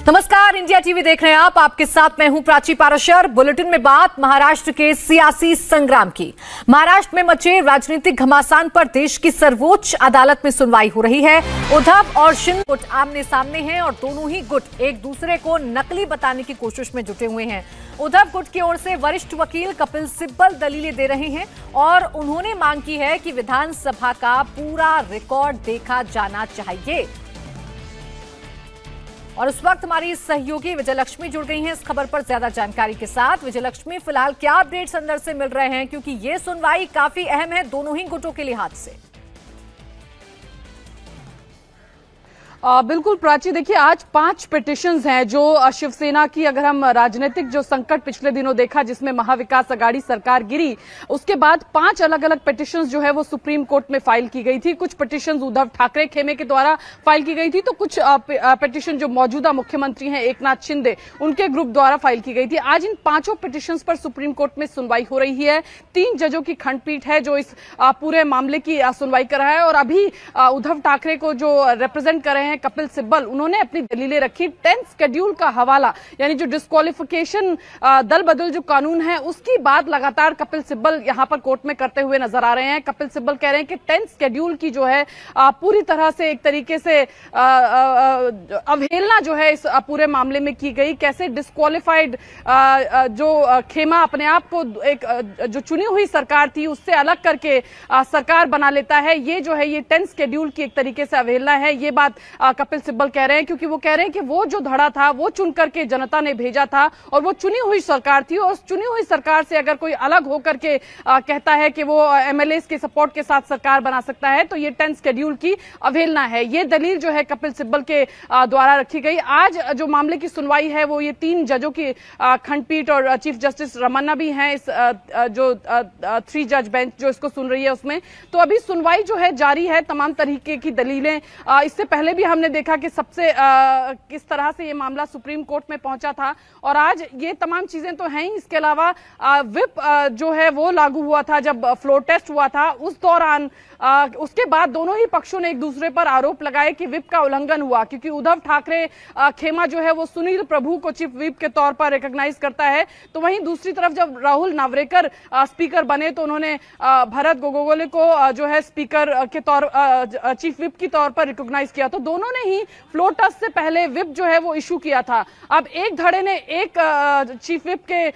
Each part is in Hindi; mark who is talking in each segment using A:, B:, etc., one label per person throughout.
A: नमस्कार, इंडिया टीवी देख रहे हैं आप। आपके साथ मैं हूं प्राची पाराशर। बुलेटिन में बात महाराष्ट्र के सियासी संग्राम की। महाराष्ट्र में मचे राजनीतिक घमासान पर देश की सर्वोच्च अदालत में सुनवाई हो रही है। उद्धव और शिंदे गुट आमने सामने हैं और दोनों ही गुट एक दूसरे को नकली बताने की कोशिश में जुटे हुए हैं। उद्धव गुट की ओर से वरिष्ठ वकील कपिल सिब्बल दलीलें दे रहे हैं और उन्होंने मांग की है कि विधानसभा का पूरा रिकॉर्ड देखा जाना चाहिए। और उस वक्त हमारी सहयोगी विजयलक्ष्मी जुड़ गई हैं इस खबर पर ज्यादा जानकारी के साथ। विजयलक्ष्मी, फिलहाल क्या अपडेट्स अंदर से मिल रहे हैं, क्योंकि ये सुनवाई काफी अहम है दोनों ही गुटों के लिहाज से।
B: बिल्कुल प्राची, देखिए आज 5 पिटिशंस हैं जो शिवसेना की, अगर हम राजनीतिक जो संकट पिछले दिनों देखा जिसमें महाविकास अघाड़ी सरकार गिरी, उसके बाद 5 अलग अलग पिटिशंस जो है वो सुप्रीम कोर्ट में फाइल की गई थी। कुछ पिटिशंस उद्धव ठाकरे खेमे के द्वारा फाइल की गई थी, तो कुछ पिटिशन जो मौजूदा मुख्यमंत्री हैं एकनाथ शिंदे उनके ग्रुप द्वारा फाइल की गई थी। आज इन 5 पिटिशंस पर सुप्रीम कोर्ट में सुनवाई हो रही है। 3 जजों की खंडपीठ है जो इस पूरे मामले की सुनवाई कर रहा है। और अभी उद्धव ठाकरे को जो रिप्रेजेंट कर रहे हैं कपिल सिब्बल, उन्होंने अपनी दलीलें रखी। 10th शेड्यूल का हवाला, यानी जो डिस्क्वालिफिकेशन दल बदल जो कानून है उसकी बात लगातार कपिल सिब्बल यहां पर कोर्ट में करते हुए नजर आ रहे हैं। कपिल सिब्बल कह रहे हैं कि 10th शेड्यूल की जो है पूरी तरह से एक तरीके से अवहेलना जो है इस पूरे मामले में की गई। कैसे डिस्क्वालिफाइड जो खेमा अपने आप को एक जो चुनी हुई सरकार थी उससे अलग करके सरकार बना लेता है, ये जो है ये 10th शेड्यूल की एक तरीके से अवहेलना है। ये बात कपिल सिब्बल कह रहे हैं, क्योंकि वो कह रहे हैं कि वो जो धड़ा था वो चुन करके जनता ने भेजा था और वो चुनी हुई सरकार थी। और उस चुनी हुई सरकार से अगर कोई अलग होकर के कहता है कि वो एमएलए के सपोर्ट के साथ सरकार बना सकता है, तो ये 10th शेड्यूल की अवहेलना है। ये दलील जो है कपिल सिब्बल के द्वारा रखी गई। आज जो मामले की सुनवाई है वो ये 3 जजों की खंडपीठ और चीफ जस्टिस रमन्ना भी हैं इस जो 3 जज बेंच जो इसको सुन रही है उसमें। तो अभी सुनवाई जो है जारी है। तमाम तरीके की दलीलें, इससे पहले भी हमने देखा कि सबसे किस तरह से ये मामला सुप्रीम कोर्ट में पहुंचा था और आज ये तमाम चीजें तो हैं ही। इसके अलावा विप जो है वो लागू हुआ था जब फ्लोर टेस्ट हुआ था, उस दौरान उसके बाद दोनों ही पक्षों ने एक दूसरे पर आरोप लगाए कि विप का उल्लंघन हुआ, क्योंकि उद्धव ठाकरे खेमा जो है वो सुनील प्रभु को चीफ विप के तौर पर रिकॉग्नाइज करता है। तो वहीं दूसरी तरफ जब राहुल नावरेकर स्पीकर बने तो उन्होंने भरत गोगोले को जो है स्पीकर के तौर चीफ विप के तौर पर रिकॉग्नाइज किया। तो दोनों ने ही फ्लोर टेस्ट से पहले विप जो है वो इशू किया था। अब एक धड़े ने एक चीफ विप के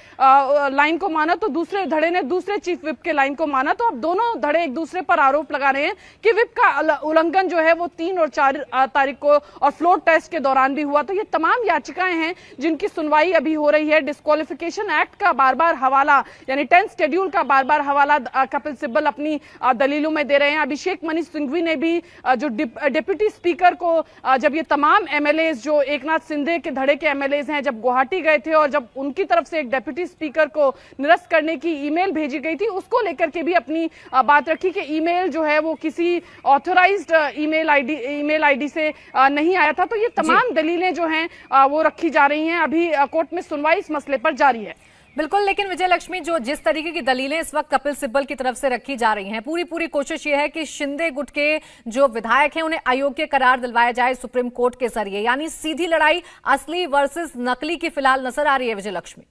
B: लाइन को माना तो दूसरे धड़े ने दूसरे चीफ विप के लाइन को माना। तो अब दोनों धड़े एक दूसरे पर आरोप लगा रहे हैं कि विप का उल्लंघन जो है वो 3 और 4 तारीख को और फ्लोर टेस्ट के दौरान भी हुआ। तो ये तमाम याचिकाएं हैं जिनकी सुनवाई अभी हो रही है। डिस्क्वालिफिकेशन एक्ट का बार बार हवाला, यानी 10th शेड्यूल का बार बार हवाला कपिल सिब्बल अपनी दलीलों में दे रहे हैं। अभिषेक मनीष सिंघवी ने भी जो डिप्टी स्पीकर को जब ये तमाम एमएलए जो एकनाथ शिंदे के धड़े के एमएलए हैं जब गुवाहाटी गए थे और जब उनकी तरफ से एक डिप्टी स्पीकर को निरस्त करने की ईमेल भेजी गई थी, उसको लेकर के भी अपनी बात रखी कि ईमेल जो है वो किसी ऑथराइज्ड ईमेल आईडी से नहीं आया था। तो ये तमाम दलीलें जो हैं वो रखी जा रही हैं। अभी कोर्ट में सुनवाई इस मसले पर जारी है।
A: बिल्कुल, लेकिन विजयलक्ष्मी, जो जिस तरीके की दलीलें इस वक्त कपिल सिब्बल की तरफ से रखी जा रही हैं, पूरी कोशिश ये है कि शिंदे गुट के जो विधायक हैं उन्हें अयोग्य करार दिलवाया जाए सुप्रीम कोर्ट के जरिए, यानी सीधी लड़ाई असली वर्सेस नकली की फिलहाल नजर आ रही है। विजयलक्ष्मी,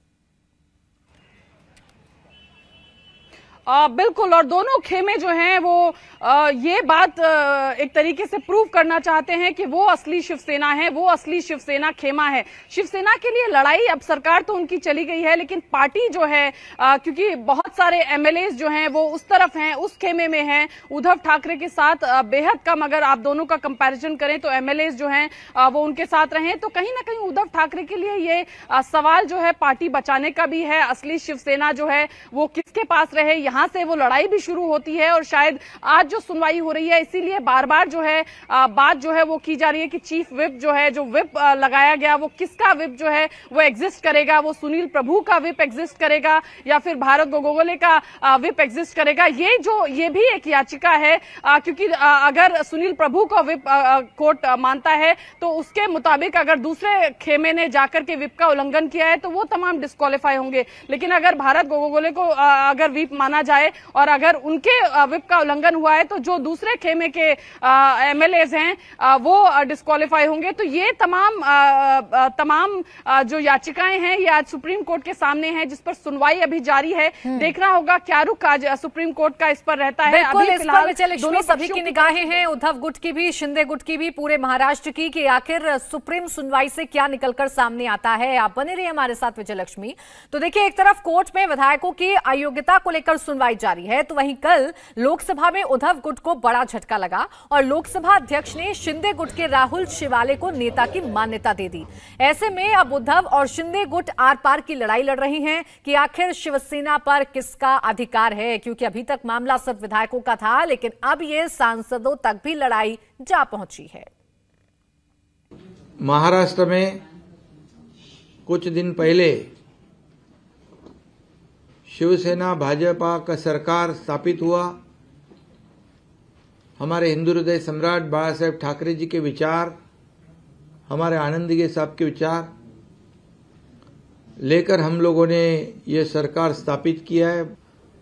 B: बिल्कुल, और दोनों खेमे जो हैं वो ये बात एक तरीके से प्रूव करना चाहते हैं कि वो असली शिवसेना है, वो असली शिवसेना खेमा है। शिवसेना के लिए लड़ाई अब सरकार तो उनकी चली गई है, लेकिन पार्टी जो है क्योंकि बहुत सारे एमएलए जो हैं वो उस तरफ हैं, उस खेमे में हैं उद्धव ठाकरे के साथ बेहद कम। अगर आप दोनों का कंपैरिजन करें तो एमएलए जो हैं वो उनके साथ रहे। तो कहीं ना कहीं उद्धव ठाकरे के लिए ये सवाल जो है पार्टी बचाने का भी है। असली शिवसेना जो है वो किसके पास रहे, यहां से वो लड़ाई भी शुरू होती है। और शायद आज जो सुनवाई हो रही है इसीलिए बार बार जो है बात जो है वो की जा रही है कि चीफ विप जो है, जो विप लगाया गया वो किसका विप जो है वो एग्जिस्ट करेगा, वो सुनील प्रभु का विप एग्जिस्ट करेगा या फिर भारत गोगोले का विप एग्जिस्ट करेगा। ये भी एक याचिका है, क्योंकि अगर सुनील प्रभु का विप कोर्ट मानता है तो उसके मुताबिक अगर दूसरे खेमे ने जाकर के विप का उल्लंघन किया है तो वो तमाम डिस्क्वालीफाई होंगे। लेकिन अगर भारत गोगोले को अगर विप माना जाए और अगर उनके विप का उल्लंघन हुआ है तो जो दूसरे खेमे के एमएलएज हैं वो डिस्क्वालीफाई होंगे। तो ये तमाम जो याचिकाएं हैं ये आज सुप्रीम कोर्ट के सामने हैं, जिस पर सुनवाई अभी जारी है। देखना होगा क्या रुख आज सुप्रीम कोर्ट का इस पर रहता है।
A: बिल्कुल, इस पर विजयलक्ष्मी सभी की निगाहें हैं, उद्धव गुट की भी, शिंदे गुट की भी, पूरे महाराष्ट्र की, कि आखिर सुप्रीम सुनवाई से क्या निकलकर सामने आता है। आप बने रहिए हमारे साथ विजयलक्ष्मी। तो देखिए, एक तरफ कोर्ट में विधायकों की अयोग्यता को लेकर सुनवाई जारी है, तो वहीं कल लोकसभा में उद्धव गुट को बड़ा झटका लगा और लोकसभा अध्यक्ष ने शिंदे गुट के राहुल शिवाले को नेता की मान्यता दे दी। ऐसे में अब उद्धव और शिंदे गुट आर पार की लड़ाई लड़ रही हैं कि आखिर शिवसेना पर किसका अधिकार है, क्योंकि अभी तक मामला सिर्फ विधायकों का था, लेकिन अब यह सांसदों तक भी लड़ाई जा पहुंची है।
C: महाराष्ट्र में कुछ दिन पहले शिवसेना भाजपा का सरकार स्थापित हुआ। हमारे हिंदू हृदय सम्राट बाला साहेब ठाकरे जी के विचार, हमारे आनंदीगे साहब के विचार लेकर हम लोगों ने ये सरकार स्थापित किया है।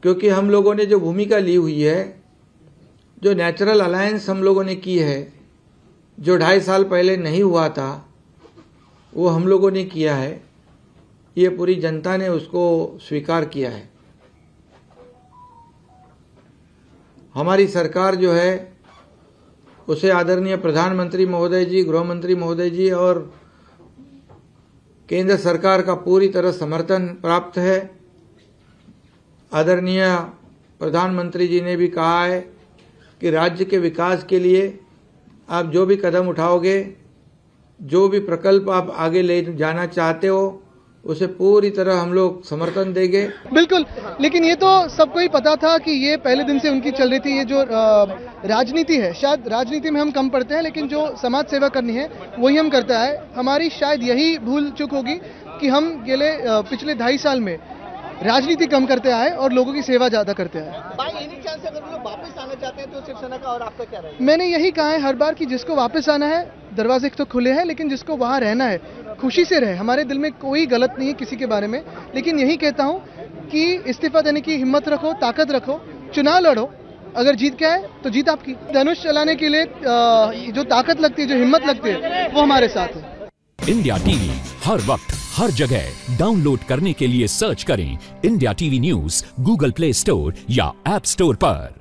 C: क्योंकि हम लोगों ने जो भूमिका ली हुई है, जो नेचुरल अलायंस हम लोगों ने की है, जो 2.5 साल पहले नहीं हुआ था, वो हम लोगों ने किया है। ये पूरी जनता ने उसको स्वीकार किया है। हमारी सरकार जो है उसे आदरणीय प्रधानमंत्री महोदय जी, गृह मंत्री महोदय जी और केंद्र सरकार का पूरी तरह समर्थन प्राप्त है। आदरणीय प्रधानमंत्री जी ने भी कहा है कि राज्य के विकास के लिए आप जो भी कदम उठाओगे, जो भी प्रकल्प आप आगे ले जाना चाहते हो, उसे पूरी तरह हम लोग समर्थन देंगे।
D: बिल्कुल, लेकिन ये तो सबको ही पता था कि ये पहले दिन से उनकी चल रही थी। ये जो राजनीति है, शायद राजनीति में हम कम पड़ते हैं, लेकिन जो समाज सेवा करनी है वही हम करता है। हमारी शायद यही भूल चूक होगी कि हम पिछले 2.5 साल में राजनीति कम करते आए और लोगों की सेवा ज्यादा करते आए।
E: अगर वो लोग वापस आना चाहते हैं तो शिवसेना का और आपका क्या रहेगा?
D: मैंने यही कहा है हर बार कि जिसको वापस आना है दरवाजे तो खुले हैं, लेकिन जिसको वहां रहना है खुशी से रहे। हमारे दिल में कोई गलत नहीं है किसी के बारे में, लेकिन यही कहता हूं कि इस्तीफा देने की हिम्मत रखो, ताकत रखो, चुनाव लड़ो। अगर जीत के आए तो जीत आपकी। धनुष चलाने के लिए जो ताकत लगती है, जो हिम्मत लगती है, वो हमारे साथ है।
F: इंडिया टीवी हर वक्त हर जगह डाउनलोड करने के लिए सर्च करें India TV news Google play store या ऐप स्टोर पर।